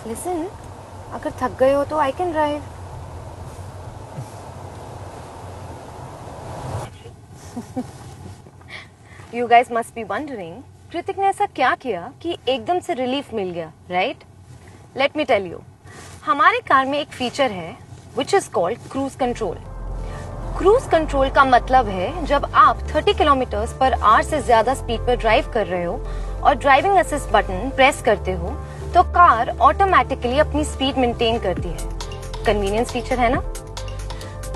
Listen, अगर थक गए हो तो I can drive. You guys must be wondering, कृतिक ने ऐसा क्या किया कि एकदम से रिलीफ मिल गया, right? Let me tell you. हमारे कार में एक फीचर है which is called cruise control. Cruise control का मतलब है जब आप 30 किलोमीटर पर आवर से ज्यादा स्पीड पर ड्राइव कर रहे हो और ड्राइविंग असिस्ट बटन प्रेस करते हो तो कार ऑटोमेटिकली अपनी स्पीड मेंटेन करती है. कन्वीनियंस फीचर है ना?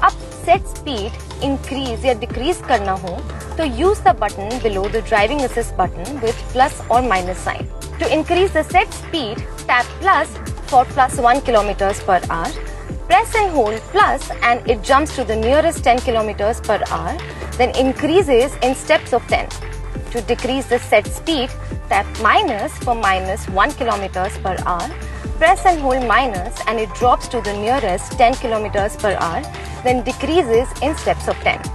अब सेट स्पीड इंक्रीज या डिक्रीज करना हो तो use the button below the driving assist button with plus और minus sign. To increase the set speed, tap plus for +1 kilometers per hour. Press and hold plus and it jumps to the nearest 10 kilometers per hour, then increases in steps of 10. To decrease the set speed, tap minus for -1 kilometers per hour. Press and hold minus and it drops to the nearest 10 kilometers per hour, then decreases in steps of 10.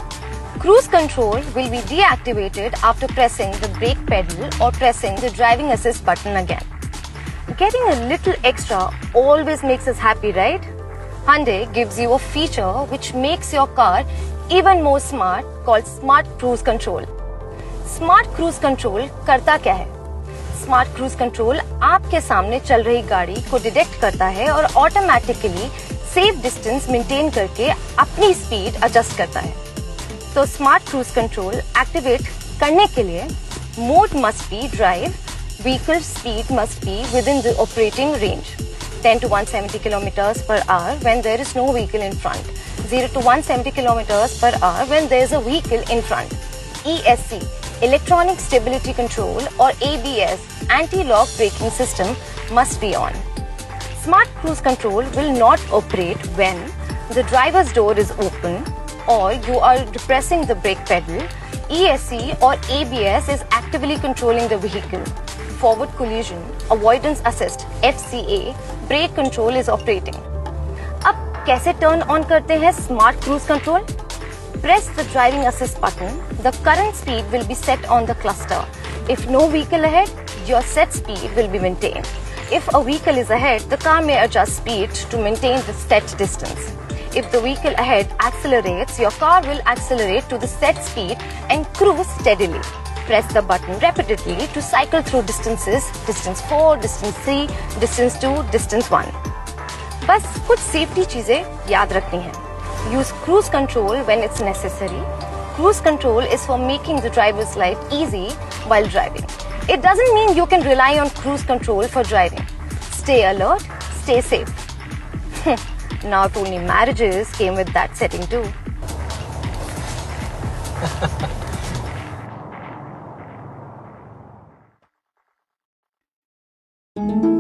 Cruise control will be deactivated after pressing the brake pedal or pressing the driving assist button again. Getting a little extra always makes us happy, right? Hyundai gives you a feature which makes your car even more smart called Smart Cruise Control. Smart Cruise Control करता क्या है? Smart Cruise Control आपके सामने चल रही गाड़ी को detect करता है और ऑटोमेटिकली सेफ डिस्टेंस मेंटेन करके अपनी स्पीड एडजस्ट करता है. तो Smart Cruise Control एक्टिवेट करने के लिए mode must be drive. Vehicle speed must be within the operating range, 10 to 170 kilometers per hour when there is no vehicle in front, 0 to 170 kilometers per hour when there is a vehicle in front. ESC, Electronic Stability Control or ABS, Anti-Lock Braking System must be on. Smart Cruise Control will not operate when the driver's door is open or you are depressing the brake pedal. ESC or ABS is actively controlling the vehicle. Forward collision, avoidance assist, FCA, brake control is operating. अब कैसे turn on करते हैं Smart Cruise Control? Press the driving assist button. The current speed will be set on the cluster. If no vehicle ahead, your set speed will be maintained. If a vehicle is ahead, the car may adjust speed to maintain the set distance. If the vehicle ahead accelerates, your car will accelerate to the set speed and cruise steadily. Press the button repeatedly to cycle through distances, distance 4, distance 3, distance 2, distance 1. बस कुछ safety चीजें याद रखनी है. Use cruise control when it's necessary. Cruise control is for making the driver's life easy while driving. It doesn't mean you can rely on cruise control for driving. Stay alert, stay safe. Not only marriages came with that setting too. Thank you.